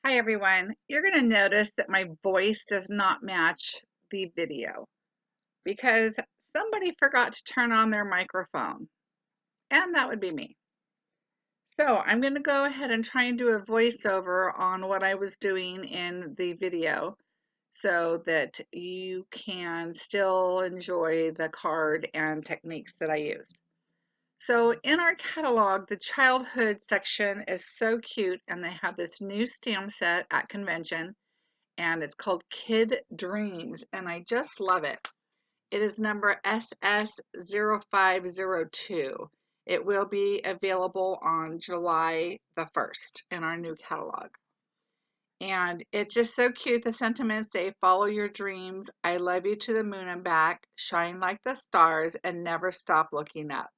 Hi everyone. You're going to notice that my voice does not match the video because somebody forgot to turn on their microphone, and that would be me. So I'm going to go ahead and try and do a voiceover on what I was doing in the video so that you can still enjoy the card and techniques that I used. So in our catalog, the childhood section is so cute, and they have this new stamp set at convention, and it's called Kid Dreams, and I just love it. It is number SS0502. It will be available on July the 1st in our new catalog. And it's just so cute. The sentiments say, follow your dreams, I love you to the moon and back, shine like the stars, and never stop looking up.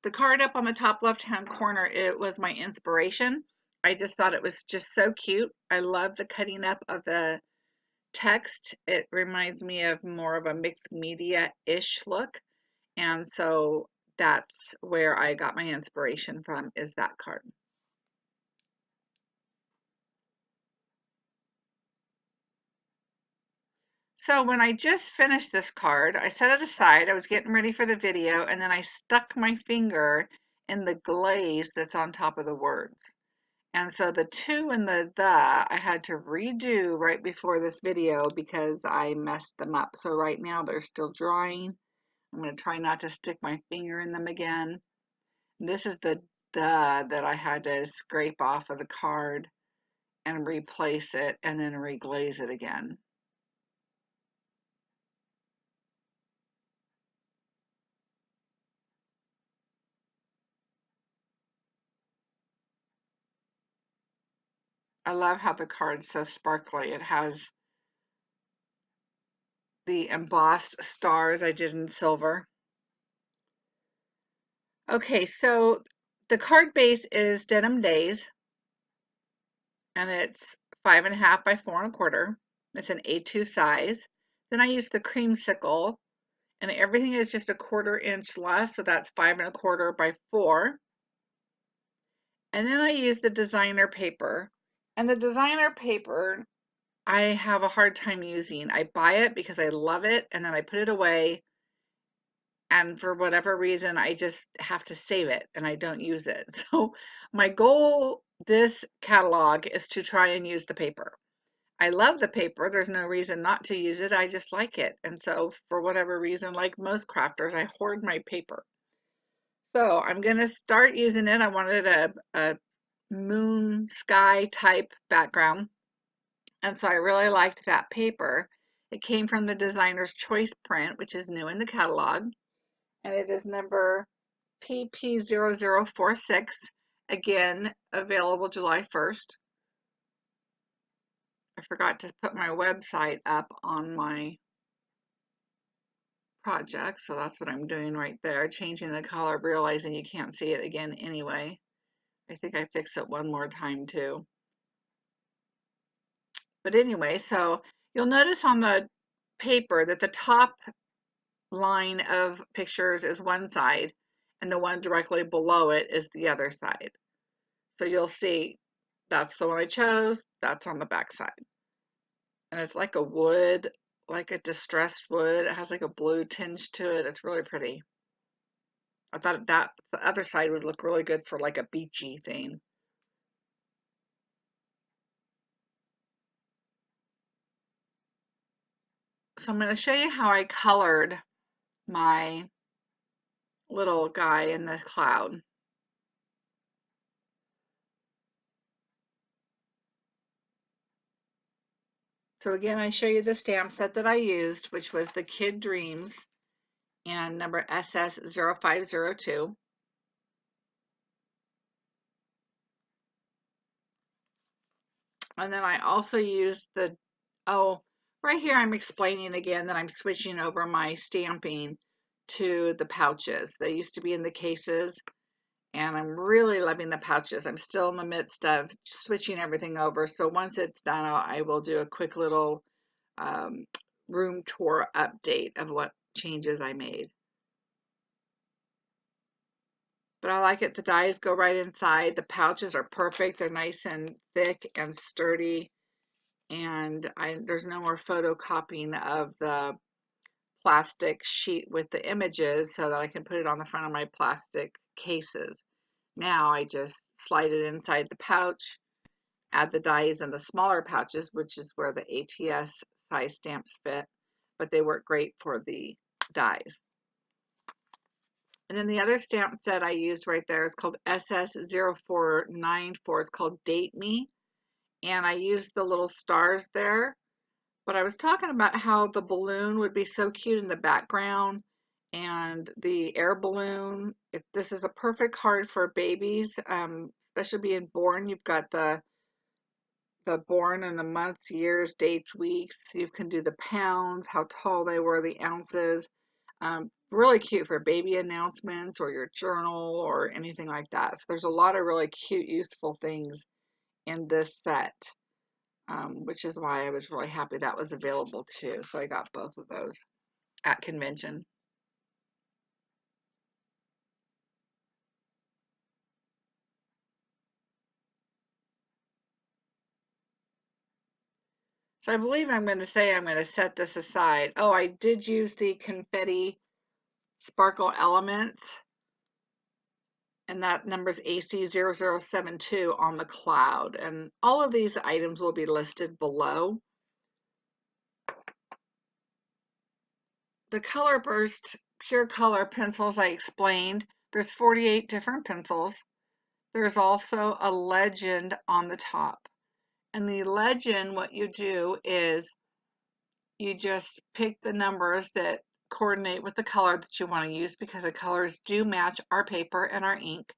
The card up on the top left-hand corner, it was my inspiration. I just thought it was just so cute. I love the cutting up of the text. It reminds me of more of a mixed media-ish look. And so that's where I got my inspiration from, is that card. So when I just finished this card, I set it aside. I was getting ready for the video, and then I stuck my finger in the glaze that's on top of the words. And so the to and the I had to redo right before this video because I messed them up. So right now they're still drying. I'm going to try not to stick my finger in them again. This is the that I had to scrape off of the card and replace it and then reglaze it again. I love how the card's so sparkly. It has the embossed stars I did in silver. Okay, so the card base is Denim Days, and it's 5.5 by 4.25. It's an A2 size. Then I use the creamsicle, and everything is just a 1/4 inch less, so that's 5.25 by 4. And then I use the designer paper. And the designer paper, I have a hard time using. I buy it because I love it, and then I put it away, and for whatever reason, I just have to save it and I don't use it. So my goal this catalog is to try and use the paper. I love the paper. There's no reason not to use it. I just like it. And so for whatever reason, like most crafters, I hoard my paper. So I'm going to start using it. I wanted a moon sky type background. And so I really liked that paper. It came from the Designer's Choice print, which is new in the catalog. And it is number PP0046. Again, available July 1st. I forgot to put my website up on my project, so that's what I'm doing right there, changing the color, realizing you can't see it again anyway. I think I fixed it one more time too. But anyway, so you'll notice on the paper that the top line of pictures is one side and the one directly below it is the other side. So you'll see that's the one I chose, that's on the back side. And it's like a wood, like a distressed wood. It has like a blue tinge to it. It's really pretty. I thought that the other side would look really good for like a beachy thing. So I'm going to show you how I colored my little guy in the cloud. So again, I show you the stamp set that I used, which was the Kid Dreams and number SS0502. And then I also used the, oh, right here I'm explaining again that I'm switching over my stamping to the pouches. They used to be in the cases, and I'm really loving the pouches. I'm still in the midst of switching everything over. So once it's done, I will do a quick little um, room tour update of what changes I made. but I like it. The dies go right inside. The pouches are perfect. They're nice and thick and sturdy. And there's no more photocopying of the plastic sheet with the images so that I can put it on the front of my plastic cases. Now I just slide it inside the pouch, add the dies in the smaller pouches, which is where the ATS size stamps fit, but they work great for the dies. And then the other stamp set I used right there is called SS0494. It's called Date Me. And I used the little stars there. But I was talking about how the balloon would be so cute in the background and the air balloon. This is a perfect card for babies, especially being born. You've got the born and the months, years, dates, weeks. You can do the pounds, how tall they were, the ounces. Really cute for baby announcements or your journal or anything like that. So there's a lot of really cute, useful things in this set, which is why I was really happy that was available too. So I got both of those at convention. So I believe I'm going to say I'm going to set this aside. Oh, I did use the confetti sparkle elements, and that number's AC0072 on the cloud. And all of these items will be listed below. The Color Burst Pure Color pencils I explained, there's 48 different pencils. There's also a legend on the top. And the legend, what you do is you just pick the numbers that coordinate with the color that you want to use, because the colors do match our paper and our ink.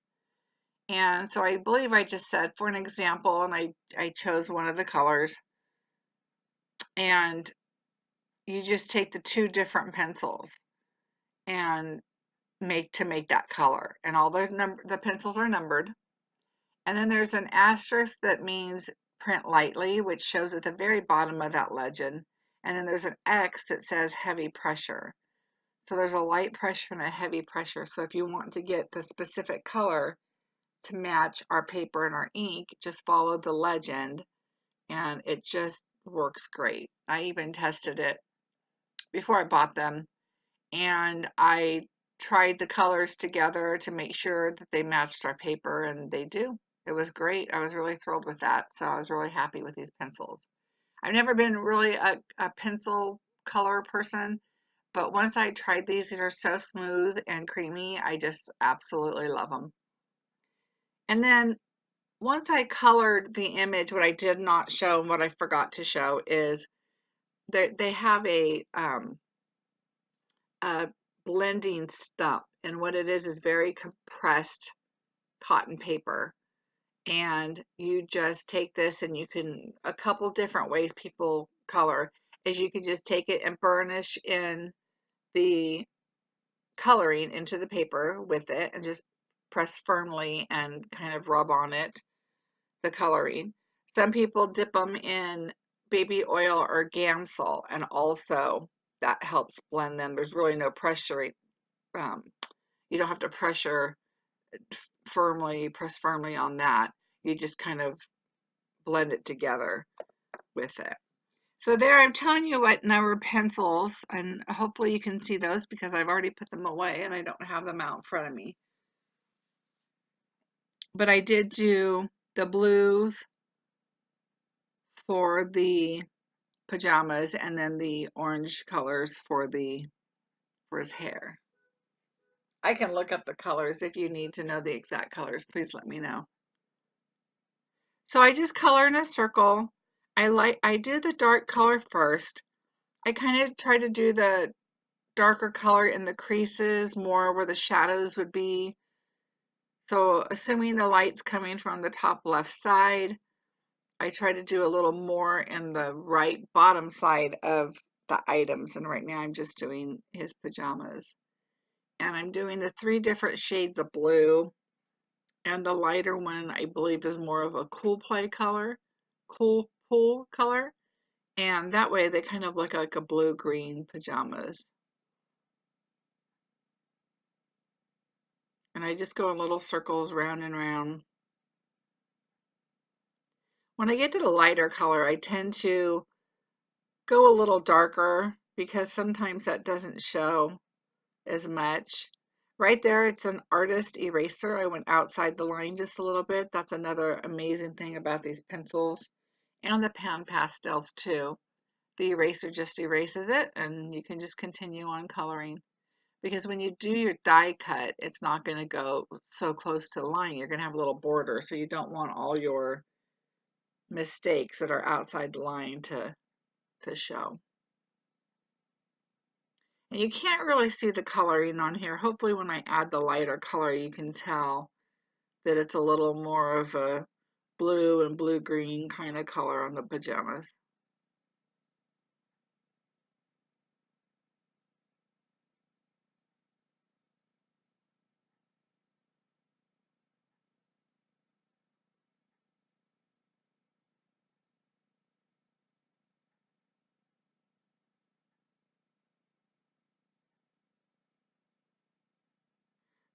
And so I believe I just said, for an example, and I chose one of the colors, and you just take the two different pencils and make that color, and all the pencils are numbered. And then there's an asterisk that means print lightly, which shows at the very bottom of that legend. And then there's an X that says heavy pressure. So there's a light pressure and a heavy pressure. So if you want to get the specific color to match our paper and our ink, just follow the legend and it just works great. I even tested it before I bought them, and I tried the colors together to make sure that they matched our paper, and they do. It was great. I was really thrilled with that. So I was really happy with these pencils. I've never been really a pencil color person, but once I tried these are so smooth and creamy. I just absolutely love them. And then once I colored the image, what I did not show and what I forgot to show is they have a blending stump, and what it is very compressed cotton paper. And you just take this, and you can, a couple different ways people color is you can just take it and burnish in the coloring into the paper with it and just press firmly and kind of rub on it the coloring. Some people dip them in baby oil or Gamsol, and also that helps blend them. There's really no pressure. You don't have to press firmly on that. You just kind of blend it together with it. So there, I'm telling you what number pencils, and hopefully you can see those because I've already put them away and I don't have them out in front of me. But I did do the blues for the pajamas and then the orange colors for his hair. I can look up the colors if you need to know the exact colors. Please let me know. So I just color in a circle. I do the dark color first. I kind of try to do the darker color in the creases, more where the shadows would be. So assuming the light's coming from the top left side, I try to do a little more in the right bottom side of the items. And right now I'm just doing his pajamas. And I'm doing the 3 different shades of blue. And the lighter one, I believe, is more of a cool pool color. And that way they kind of look like a blue-green pajamas. And I just go in little circles round and round. When I get to the lighter color, I tend to go a little darker because sometimes that doesn't show as much. Right there, it's an artist eraser. I went outside the line just a little bit. That's another amazing thing about these pencils and the pan pastels too. The eraser just erases it and you can just continue on coloring. Because when you do your die cut, it's not going to go so close to the line. You're going to have a little border, so you don't want all your mistakes that are outside the line to show. And you can't really see the coloring on here. Hopefully when I add the lighter color, you can tell that it's a little more of a blue and blue-green kind of color on the pajamas.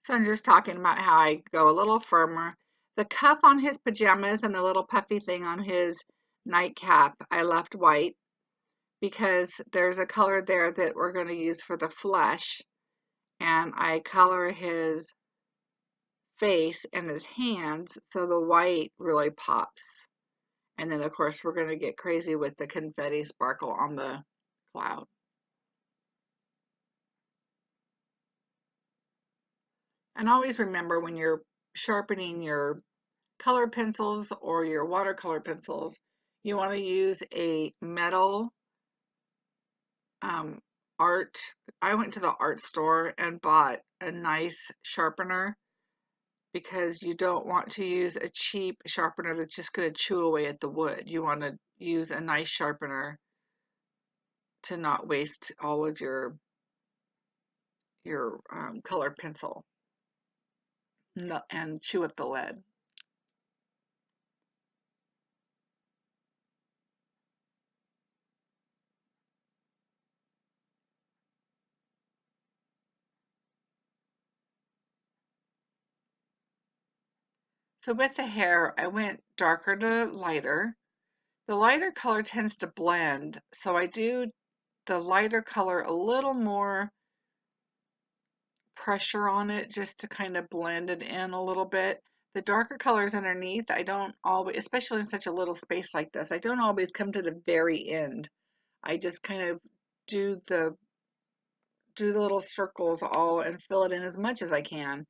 So I'm just talking about how I go a little firmer. The cuff on his pajamas and the little puffy thing on his nightcap, I left white because there's a color there that we're going to use for the flesh. And I color his face and his hands so the white really pops. And then, of course, we're going to get crazy with the confetti sparkle on the cloud. And always remember when you're sharpening your color pencils or your watercolor pencils, you want to use a metal um, art. I went to the art store and bought a nice sharpener because you don't want to use a cheap sharpener that's just going to chew away at the wood. You want to use a nice sharpener to not waste all of your colored pencil and chew up the lead. So with the hair, I went darker to lighter. The lighter color tends to blend, so I do the lighter color a little more pressure on it just to kind of blend it in a little bit. The darker colors underneath, I don't always, especially in such a little space like this, I don't always come to the very end. I just kind of do the do the little circles all and fill it in as much as I can.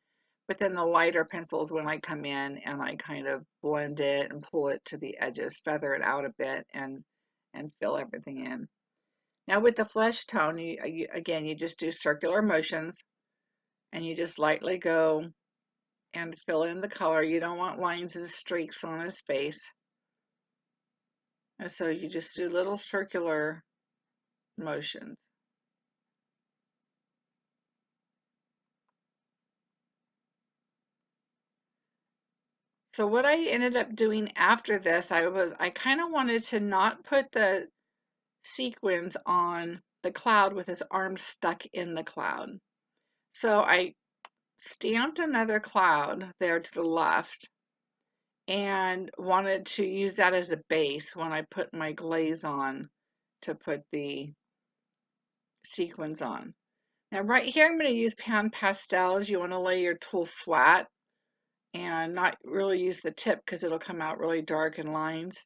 But then the lighter pencils when I come in and I kind of blend it and pull it to the edges, feather it out a bit and fill everything in. Now with the flesh tone, again, you just do circular motions and you just lightly go and fill in the color. You don't want lines and streaks on his face. And so you just do little circular motions. So what I ended up doing after this, I kind of wanted to not put the sequins on the cloud with his arms stuck in the cloud. So I stamped another cloud there to the left and wanted to use that as a base when I put my glaze on to put the sequins on. Now right here I'm going to use pan pastels. You want to lay your tool flat and not really use the tip because it'll come out really dark in lines.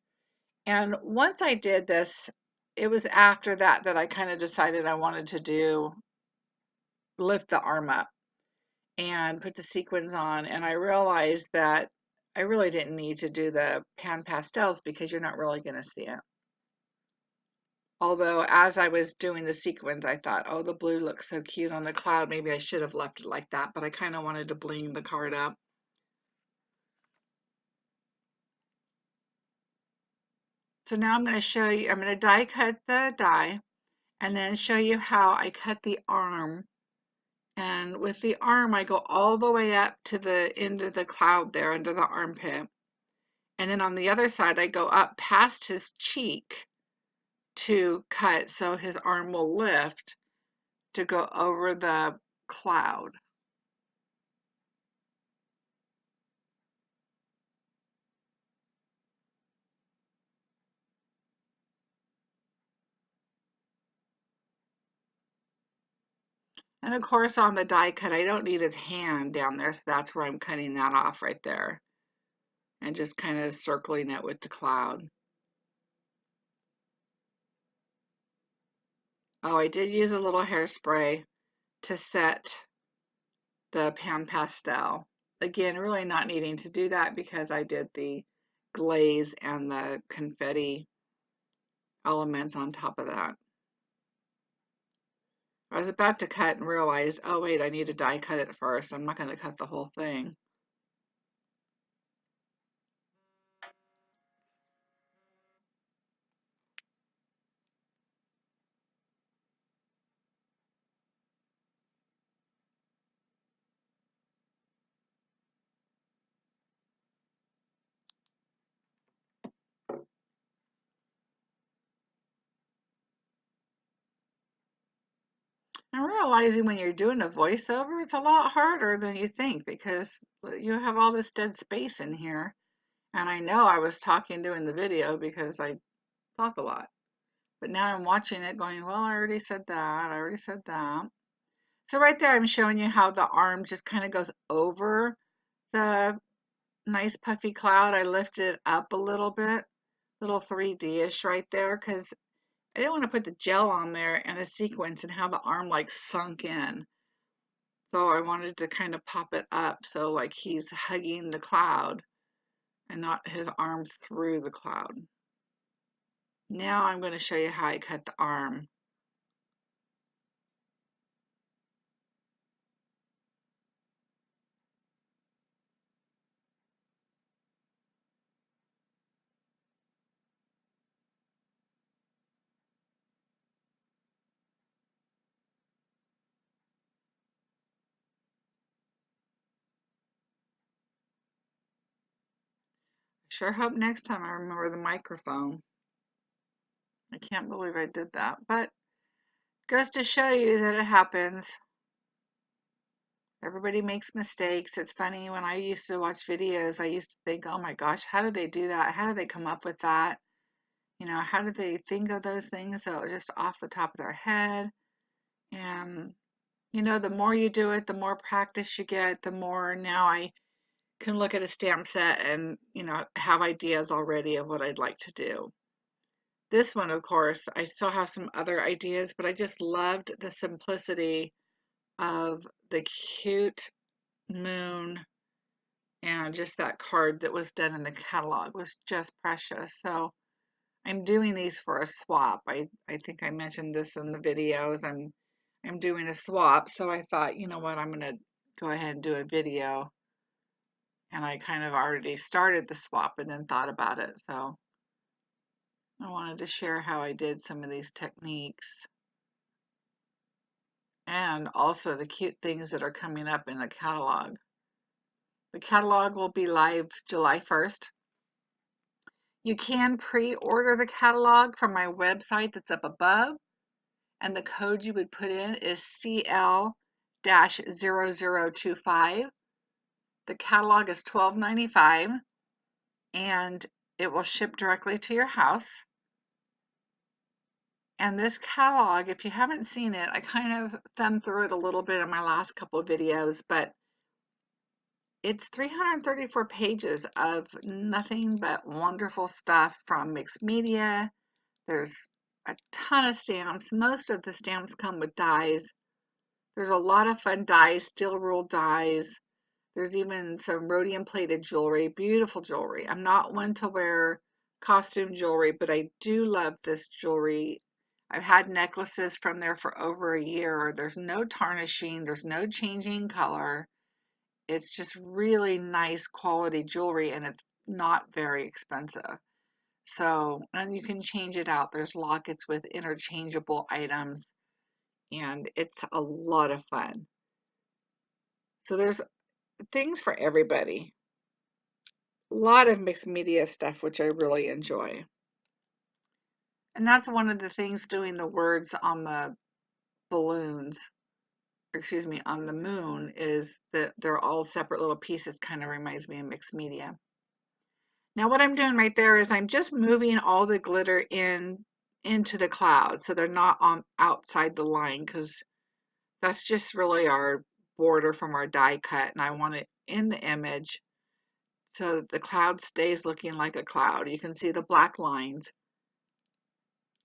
And once I did this, it was after that that I kind of decided I wanted to lift the arm up and put the sequins on. And I realized that I really didn't need to do the pan pastels because you're not really going to see it. Although as I was doing the sequins, I thought, oh, the blue looks so cute on the cloud. Maybe I should have left it like that, but I kind of wanted to bling the card up. So now I'm going to show you, I'm going to die cut the die and then show you how I cut the arm. And with the arm, I go all the way up to the end of the cloud there under the armpit. And then on the other side, I go up past his cheek to cut so his arm will lift to go over the cloud. And of course on the die cut, I don't need his hand down there, so that's where I'm cutting that off right there. And just kind of circling it with the cloud. Oh, I did use a little hairspray to set the pan pastel. Again, really not needing to do that because I did the glaze and the confetti elements on top of that. I was about to cut and realized, oh wait, I need to die cut it first. I'm not going to cut the whole thing. I'm realizing when you're doing a voiceover, it's a lot harder than you think because you have all this dead space in here. And I know I was talking during the video because I talk a lot. But now I'm watching it going, well, I already said that. I already said that. So right there, I'm showing you how the arm just kind of goes over the nice puffy cloud. I lifted it up a little bit, little 3D-ish right there, because I didn't want to put the gel on there and the sequence and how the arm like sunk in. So I wanted to kind of pop it up so like he's hugging the cloud and not his arm through the cloud. Now I'm going to show you how I cut the arm. Sure hope next time I remember the microphone. I can't believe I did that, but goes to show you that it happens. Everybody makes mistakes. It's funny when I used to watch videos, I used to think, oh my gosh, how did they do that? How did they come up with that? You know, how did they think of those things that were just off the top of their head? And, you know, the more you do it, the more practice you get, the more now I can look at a stamp set and, you know, have ideas already of what I'd like to do. This one, of course, I still have some other ideas, but I just loved the simplicity of the cute moon and just that card that was done in the catalog was just precious. So I'm doing these for a swap. I think I mentioned this in the videos. I'm doing a swap, so I thought, you know what, I'm gonna go ahead and do a video. And I kind of already started the swap and then thought about it. So I wanted to share how I did some of these techniques and also the cute things that are coming up in the catalog. The catalog will be live July 1st. You can pre-order the catalog from my website that's up above, and the code you would put in is CL-0025. The catalog is $12.95, and it will ship directly to your house. And this catalog, if you haven't seen it, I kind of thumbed through it a little bit in my last couple of videos, but it's 334 pages of nothing but wonderful stuff from mixed media. There's a ton of stamps. Most of the stamps come with dies. There's a lot of fun dies, steel rule dies. There's even some rhodium plated jewelry, beautiful jewelry. I'm not one to wear costume jewelry, but I do love this jewelry. I've had necklaces from there for over a year. There's no tarnishing, there's no changing color. It's just really nice quality jewelry and it's not very expensive. So, and you can change it out. There's lockets with interchangeable items and it's a lot of fun. So there's things for everybody. A lot of mixed media stuff, which I really enjoy. And that's one of the things doing the words on the balloons, or excuse me, on the moon, is that they're all separate little pieces. Kind of reminds me of mixed media. Now what I'm doing right there is I'm just moving all the glitter into the cloud so they're not on outside the line, because That's just really our border from our die cut, and I want it in the image so that the cloud stays looking like a cloud. You can see the black lines.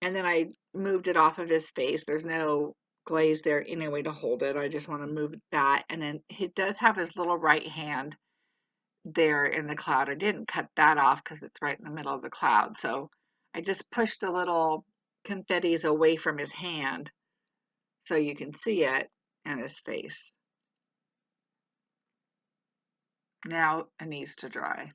And then I moved it off of his face. There's no glaze there anyway to hold it. I just want to move that. And then he does have his little right hand there in the cloud. I didn't cut that off because it's right in the middle of the cloud. So I just pushed the little confettis away from his hand so you can see it and his face. Now it needs to dry.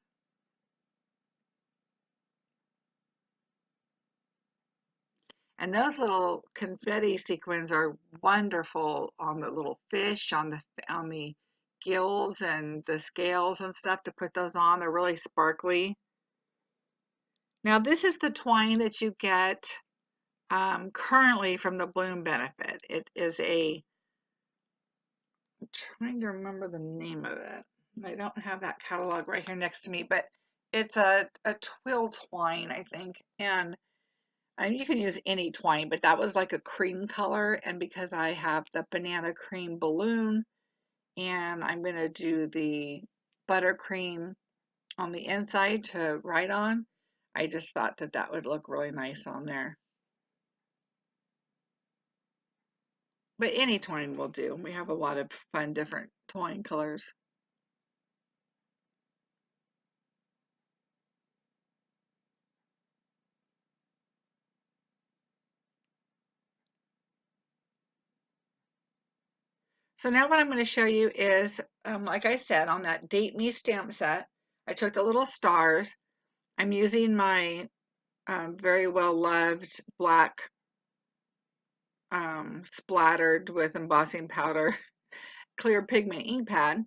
And those little confetti sequins are wonderful on the little fish, on the gills and the scales and stuff to put those on. They're really sparkly. Now this is the twine that you get currently from the Bloom Benefit. It is I'm trying to remember the name of it. I don't have that catalog right here next to me, but it's a twill twine, I think. And you can use any twine, but that was like a cream color. And because I have the banana cream balloon and I'm going to do the buttercream on the inside to write on, I just thought that that would look really nice on there. But any twine will do. We have a lot of fun different twine colors. So now what I'm going to show you is, like I said, on that Date Me stamp set, I took the little stars. I'm using my very well loved black splattered with embossing powder clear pigment ink pad,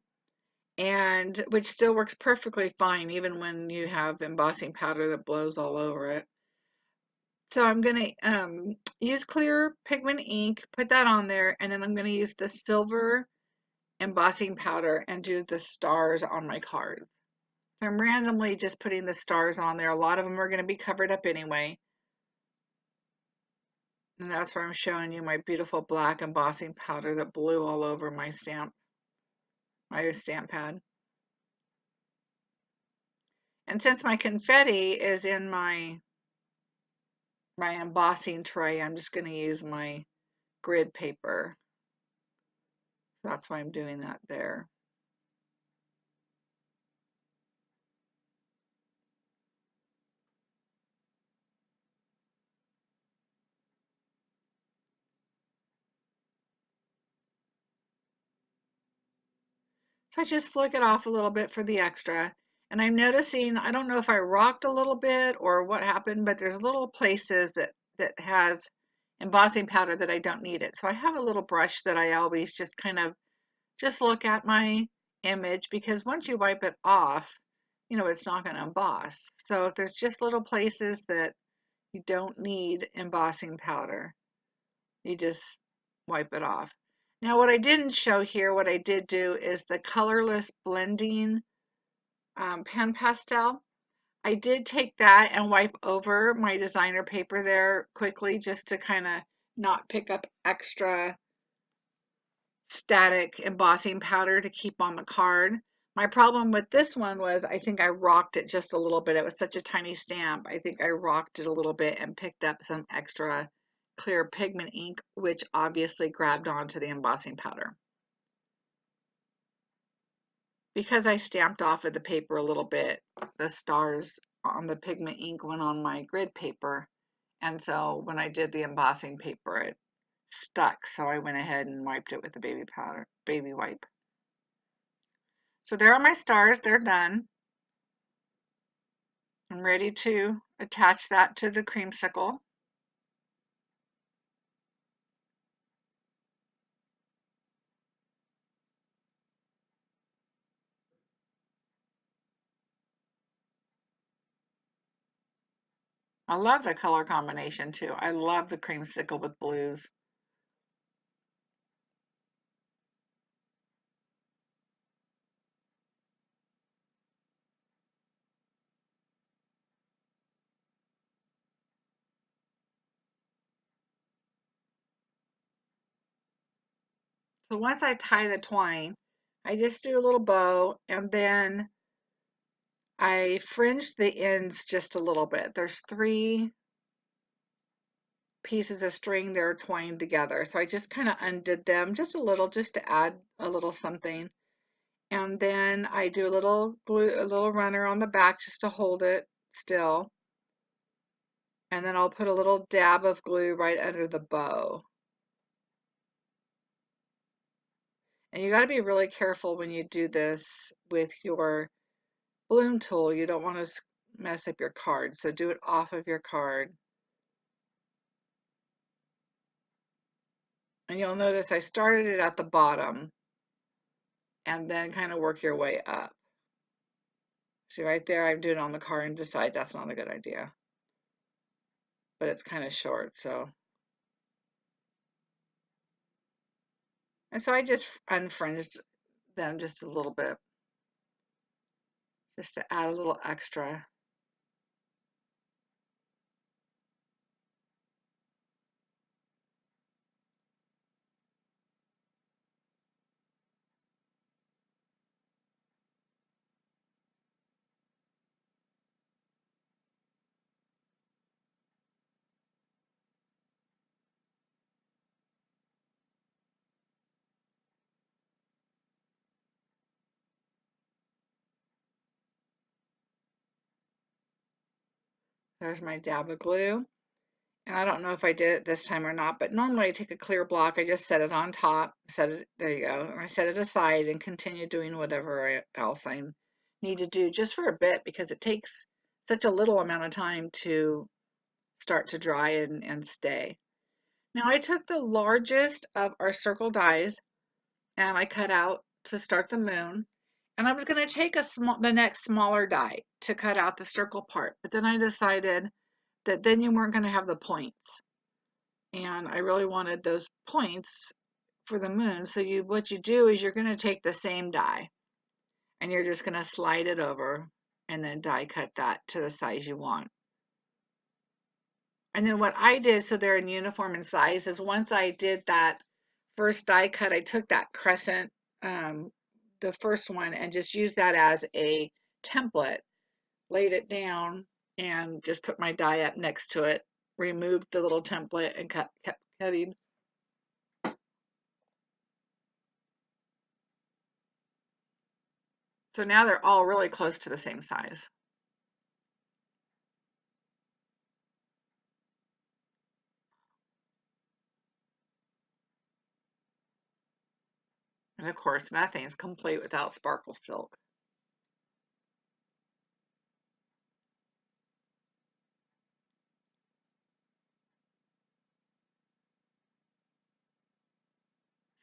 and which still works perfectly fine even when you have embossing powder that blows all over it. So I'm going to use clear pigment ink, put that on there, and then I'm going to use the silver embossing powder and do the stars on my cards. So I'm randomly just putting the stars on there. A lot of them are going to be covered up anyway. And that's where I'm showing you my beautiful black embossing powder that blew all over my stamp pad. And since my confetti is in my embossing tray, I'm just going to use my grid paper. So that's why I'm doing that there. So I just flick it off a little bit for the extra. And I'm noticing, I don't know if I rocked a little bit or what happened, but there's little places that has embossing powder that I don't need it. So I have a little brush that I always just kind of just look at my image, because once you wipe it off, you know, it's not going to emboss. So if there's just little places that you don't need embossing powder, you just wipe it off. Now what I didn't show here, what I did do is the colorless blending pen pastel. I did take that and wipe over my designer paper there quickly just to kind of not pick up extra static embossing powder to keep on the card. My problem with this one was I think I rocked it just a little bit. It was such a tiny stamp. I think I rocked it a little bit and picked up some extra clear pigment ink, which obviously grabbed onto the embossing powder. Because I stamped off of the paper a little bit, the stars on the pigment ink went on my grid paper. And so when I did the embossing paper, it stuck. So I went ahead and wiped it with the baby wipe. So there are my stars, they're done. I'm ready to attach that to the creamsicle. I love the color combination too. I love the creamsicle with blues. So once I tie the twine, I just do a little bow and then I fringe the ends just a little bit. There's 3 pieces of string that are twined together. So I just kind of undid them just a little, just to add a little something. And then I do a little glue, a little runner on the back just to hold it still. And then I'll put a little dab of glue right under the bow. And you got to be really careful when you do this with your bloom tool. You don't want to mess up your card, so do it off of your card. And you'll notice I started it at the bottom and then kind of work your way up. See right there, I'm doing it on the card and decide that's not a good idea. But it's kind of short, so. And so I just unfringed them just a little bit, just to add a little extra. There's my dab of glue. And I don't know if I did it this time or not, but normally I take a clear block, I just set it on top, set it, there you go, and I set it aside and continue doing whatever else I need to do just for a bit because it takes such a little amount of time to start to dry and stay. Now I took the largest of our circle dies and I cut out to start the moon. And I was going to take the next smaller die to cut out the circle part, but then I decided that then you weren't going to have the points. And I really wanted those points for the moon. So what you do is you're going to take the same die and you're just going to slide it over and then die cut that to the size you want. And then what I did, so they're in uniform in size, is once I did that first die cut, I took that crescent, the first one, and just used that as a template, laid it down, and just put my die up next to it, removed the little template, and kept cutting. So now they're all really close to the same size. And of course, nothing's complete without sparkle silk.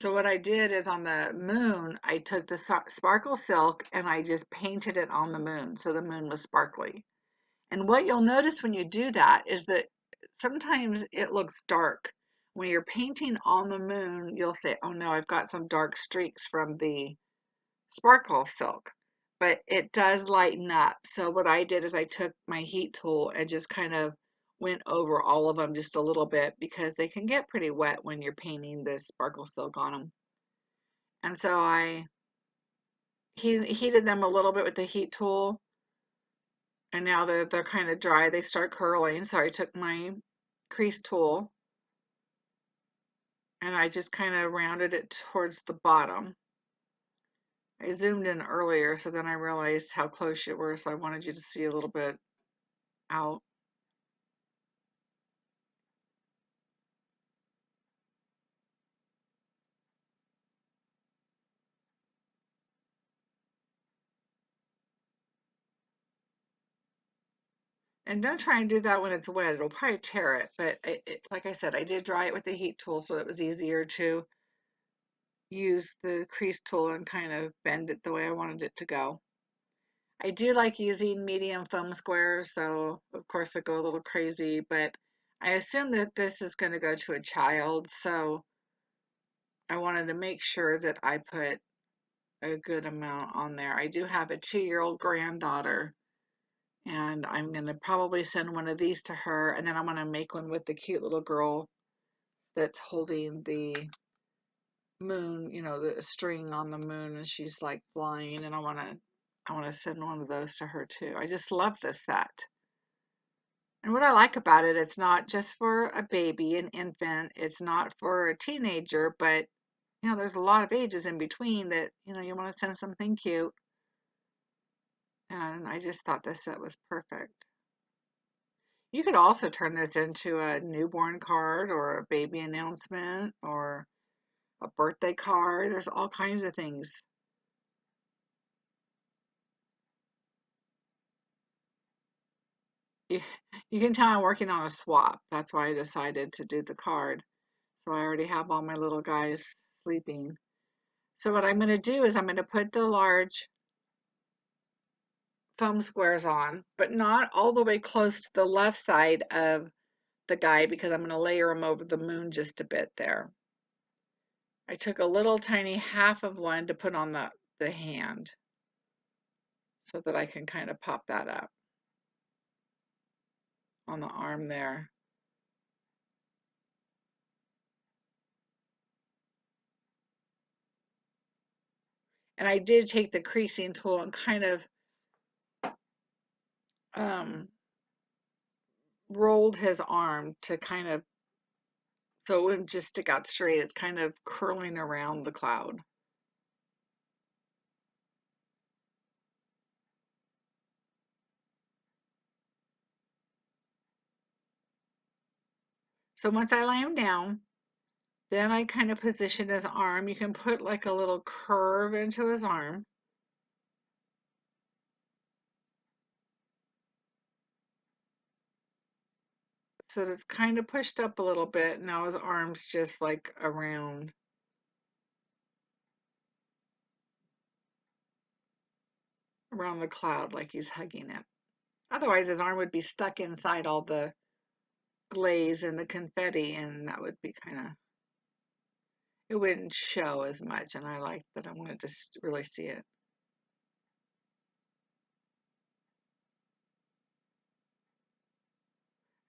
So what I did is on the moon, I took the sparkle silk and I just painted it on the moon so the moon was sparkly. And what you'll notice when you do that is that sometimes it looks dark. When you're painting on the moon, you'll say, oh no, I've got some dark streaks from the sparkle silk, but it does lighten up. So what I did is I took my heat tool and just kind of went over all of them just a little bit because they can get pretty wet when you're painting this sparkle silk on them. And so I heated them a little bit with the heat tool, and now that they're kind of dry, they start curling. So I took my crease tool and I just kind of rounded it towards the bottom. I zoomed in earlier, so then I realized how close you were, so I wanted you to see a little bit out. And don't try and do that when it's wet. It'll probably tear it, but like I said, I did dry it with the heat tool so it was easier to use the crease tool and kind of bend it the way I wanted it to go. I do like using medium foam squares, so of course I go a little crazy, but I assume that this is going to go to a child, so I wanted to make sure that I put a good amount on there. I do have a 2-year-old granddaughter, and I'm going to probably send one of these to her, and then I'm going to make one with the cute little girl that's holding the moon, the string on the moon, and she's like flying, and I want to send one of those to her too. I just love this set. And what I like about it, it's not just for a baby, an infant, it's not for a teenager, but there's a lot of ages in between that, you want to send something cute. And I just thought this set was perfect. You could also turn this into a newborn card or a baby announcement or a birthday card. There's all kinds of things. You, you can tell I'm working on a swap. That's why I decided to do the card. So I already have all my little guys sleeping. So what I'm going to do is I'm going to put the large foam squares on, but not all the way close to the left side of the guy because I'm going to layer them over the moon just a bit there. I took a little tiny half of one to put on the hand so that I can kind of pop that up on the arm there. And I did take the creasing tool and kind of rolled his arm to kind of, so it wouldn't just stick out straight. It's kind of curling around the cloud. So once I lay him down, then I kind of position his arm. You can put like a little curve into his arm. So it's kind of pushed up a little bit. Now his arm's just like around the cloud like he's hugging it. Otherwise his arm would be stuck inside all the glaze and the confetti, and that would be kind of, it wouldn't show as much, and I like that. I wanted to really see it.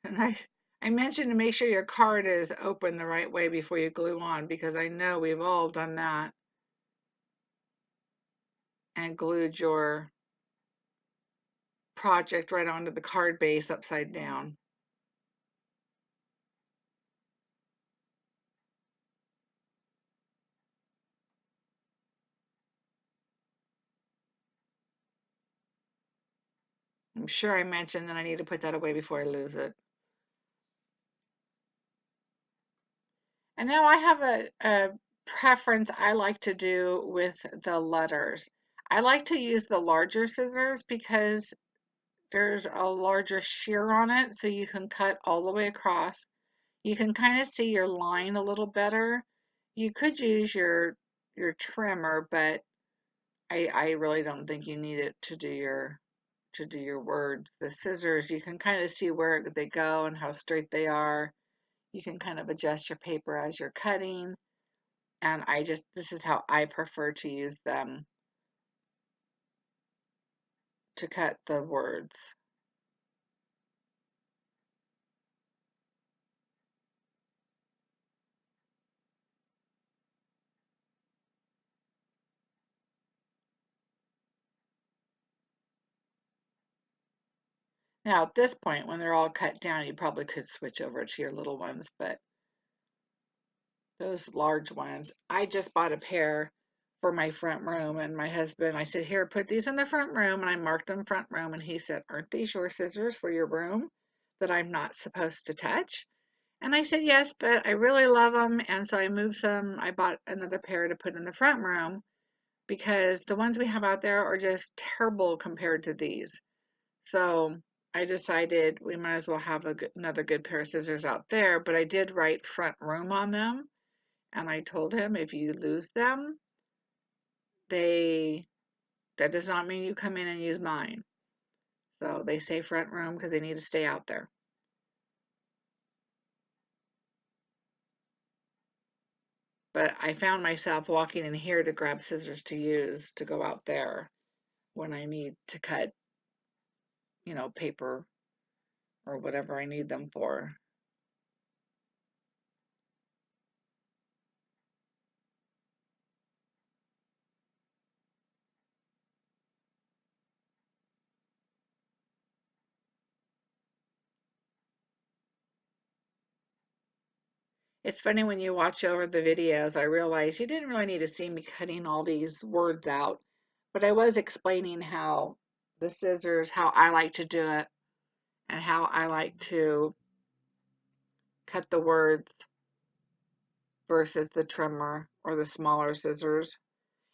And I mentioned to make sure your card is open the right way before you glue on, because I know we've all done that and glued your project right onto the card base upside down. I'm sure I mentioned that I need to put that away before I lose it. And now I have a preference I like to do with the letters. I like to use the larger scissors because there's a larger shear on it, so you can cut all the way across. You can kind of see your line a little better. You could use your trimmer, but I really don't think you need it to do your words. The scissors, you can kind of see where they go and how straight they are. You can kind of adjust your paper as you're cutting. And this is how I prefer to use them to cut the words. Now, at this point, when they're all cut down, you probably could switch over to your little ones, but those large ones, I just bought a pair for my front room, and my husband, I said, here, put these in the front room, and I marked them front room, and he said, aren't these your scissors for your room that I'm not supposed to touch? And I said, yes, but I really love them, and so I moved some. I bought another pair to put in the front room because the ones we have out there are just terrible compared to these. So I decided we might as well have another good pair of scissors out there, but I did write front room on them, and I told him if you lose them, they that does not mean you come in and use mine. So they say front room because they need to stay out there. But I found myself walking in here to grab scissors to use to go out there when I need to cut, paper or whatever I need them for. It's funny when you watch over the videos, I realize you didn't really need to see me cutting all these words out, but I was explaining how the scissors, how I like to do it, and how I like to cut the words versus the trimmer or the smaller scissors.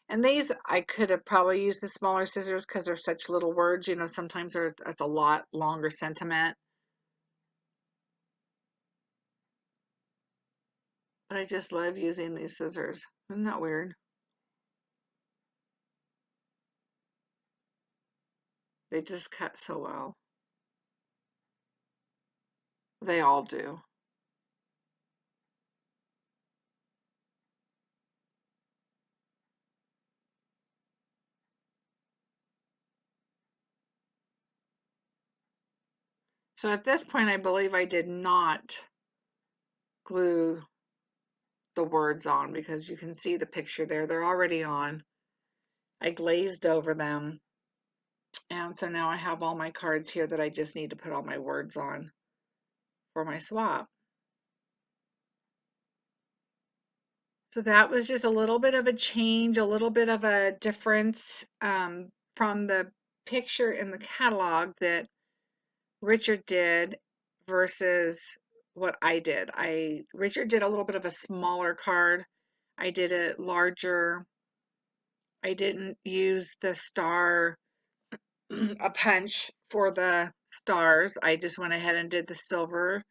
And these, I could have probably used the smaller scissors because they're such little words. You know, sometimes it's a lot longer sentiment. But I just love using these scissors. Isn't that weird? They just cut so well. They all do. So at this point, I believe I did not glue the words on because you can see the picture there. They're already on. I glazed over them. And so now I have all my cards here that I just need to put all my words on for my swap. So that was just a little bit of a change, a little bit of a difference from the picture in the catalog that Richard did versus what I did. Richard did a little bit of a smaller card. I did it larger. I didn't use the star a punch for the stars. I just went ahead and did the silver.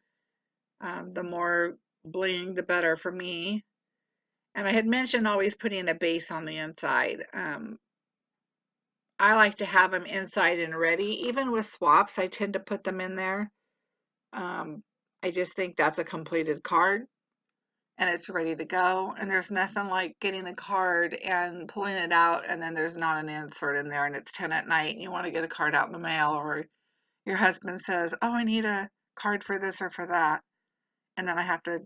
The more bling, the better for me. And I had mentioned always putting a base on the inside. I like to have them inside and ready. Even with swaps, I tend to put them in there. Um, I just think that's a completed card and it's ready to go. And there's nothing like getting a card and pulling it out, and then there's not an insert in there, and it's 10 at night and you want to get a card out in the mail, or your husband says, "Oh, I need a card for this or for that." And then I have to,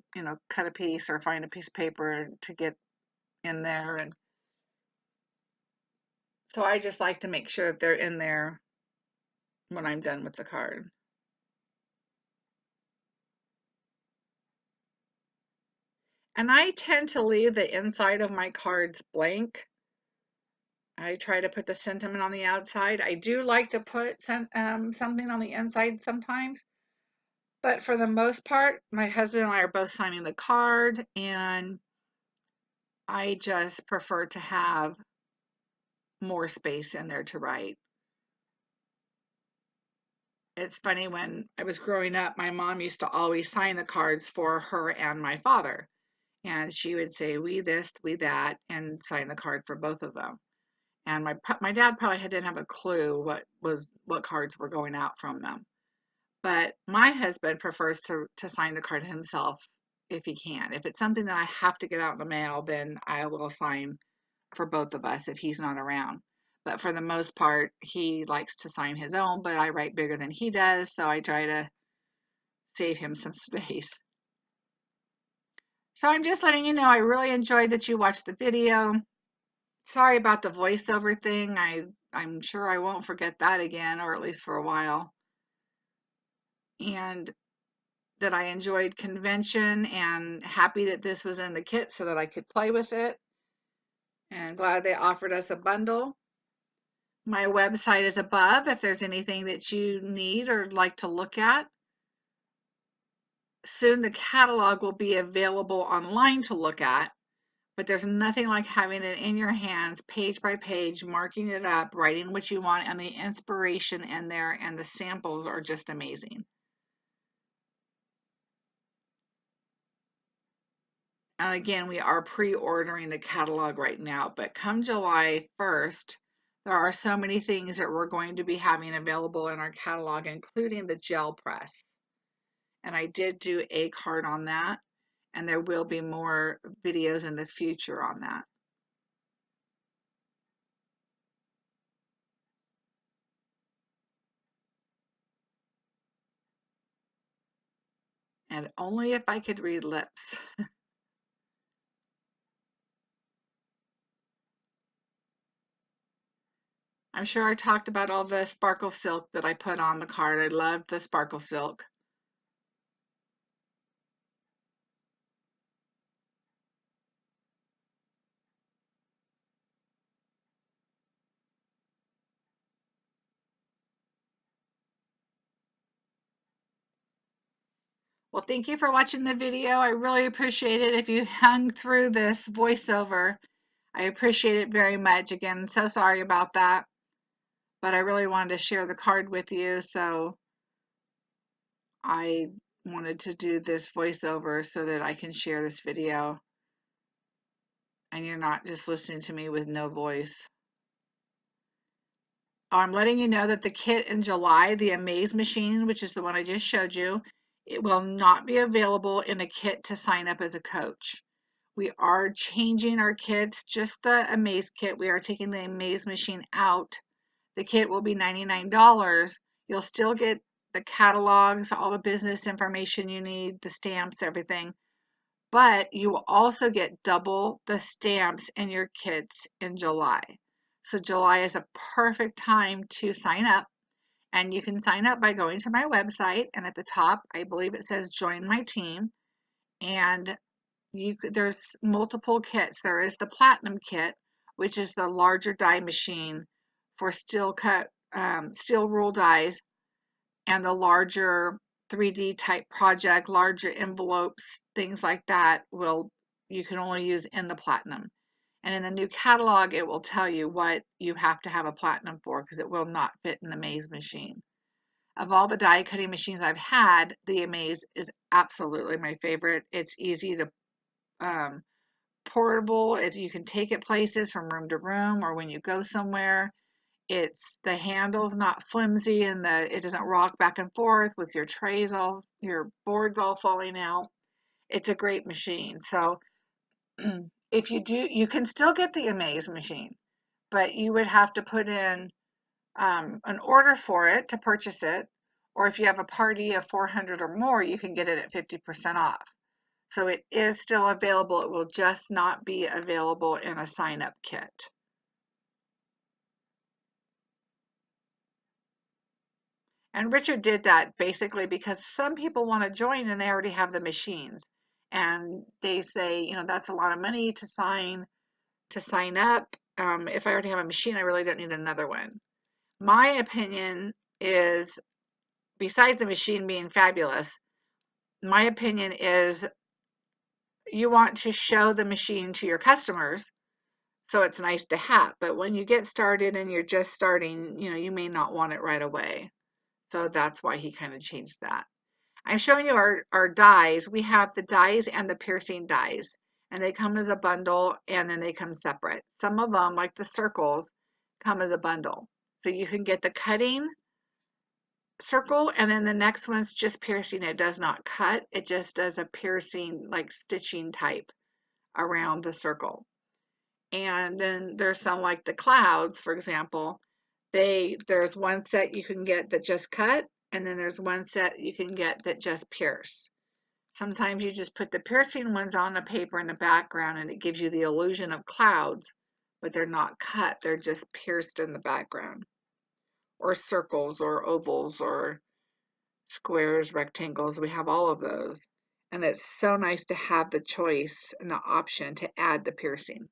cut a piece or find a piece of paper to get in there. And so I just like to make sure that they're in there when I'm done with the card. And I tend to leave the inside of my cards blank. I try to put the sentiment on the outside. I do like to put something on the inside sometimes, but for the most part, my husband and I are both signing the card, and I just prefer to have more space in there to write. It's funny, when I was growing up, my mom used to always sign the cards for her and my father. And she would say, "We this, we that," and sign the card for both of them. And my dad probably didn't have a clue what cards were going out from them. But my husband prefers to sign the card himself if he can. If it's something that I have to get out in the mail, then I will sign for both of us if he's not around. But for the most part, he likes to sign his own, but I write bigger than he does, so I try to save him some space. So I'm just letting you know I really enjoyed that you watched the video. Sorry about the voiceover thing. I'm sure I won't forget that again, or at least for a while. And that I enjoyed convention and happy that this was in the kit so that I could play with it. And glad they offered us a bundle. My website is above if there's anything that you need or like to look at. Soon the catalog will be available online to look at, but there's nothing like having it in your hands, page by page, marking it up, writing what you want, and the inspiration in there, and the samples are just amazing. And again, we are pre-ordering the catalog right now, but come July 1st, there are so many things that we're going to be having available in our catalog, including the gel press. And I did do a card on that, and there will be more videos in the future on that. And only if I could read lips. I'm sure I talked about all the sparkle silk that I put on the card. I loved the sparkle silk. Well, thank you for watching the video. I really appreciate it. If you hung through this voiceover, I appreciate it very much. Again, so sorry about that, but I really wanted to share the card with you, so I wanted to do this voiceover so that I can share this video and you're not just listening to me with no voice. I'm letting you know that the kit in July, the Amaze machine, which is the one I just showed you, it will not be available in a kit to sign up as a coach. We are changing our kits, just the Amaze kit. We are taking the Amaze machine out. The kit will be $99. You'll still get the catalogs, all the business information you need, the stamps, everything. But you will also get double the stamps in your kits in July. So July is a perfect time to sign up. And you can sign up by going to my website. And at the top, I believe it says join my team. And there's multiple kits. There is the Platinum kit, which is the larger die machine for steel rule dies, and the larger 3D type project, larger envelopes, things like that you can only use in the Platinum. And in the new catalog, it will tell you what you have to have a Platinum for, because it will not fit in the Maze machine. Of all the die cutting machines I've had, the Amaze is absolutely my favorite. It's easy to portable, as you can take it places from room to room or when you go somewhere. It's the handle's not flimsy and it doesn't rock back and forth with your your boards all falling out. It's a great machine. So if you do, you can still get the Amaze machine, but you would have to put in an order for it to purchase it. Or if you have a party of 400 or more, you can get it at 50% off. So it is still available. It will just not be available in a sign-up kit. And Richard did that basically because some people want to join and they already have the machines. And they say, that's a lot of money to sign up. If I already have a machine, I really don't need another one. My opinion is, besides the machine being fabulous, my opinion is you want to show the machine to your customers, so it's nice to have. But when you get started and you're just starting, you may not want it right away. So that's why he kind of changed that. I'm showing you our dies. We have the dies and the piercing dies, and they come as a bundle and then they come separate. Some of them, like the circles, come as a bundle. So you can get the cutting circle, and then the next one's just piercing. It does not cut. It just does a piercing, like stitching type around the circle. And then there's some like the clouds, for example. There's one set you can get that just cut, and then there's one set you can get that just pierce. Sometimes you just put the piercing ones on a paper in the background and it gives you the illusion of clouds, but they're not cut. They're just pierced in the background. Or circles or ovals or squares, rectangles. We have all of those. And it's so nice to have the choice and the option to add the piercing.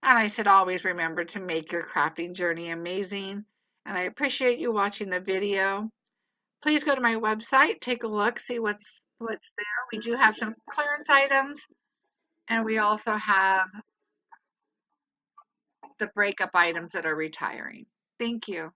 And I said, always remember to make your crafting journey amazing. And I appreciate you watching the video. Please go to my website, take a look, see what's there. We do have some clearance items, and we also have the breakup items that are retiring. Thank you.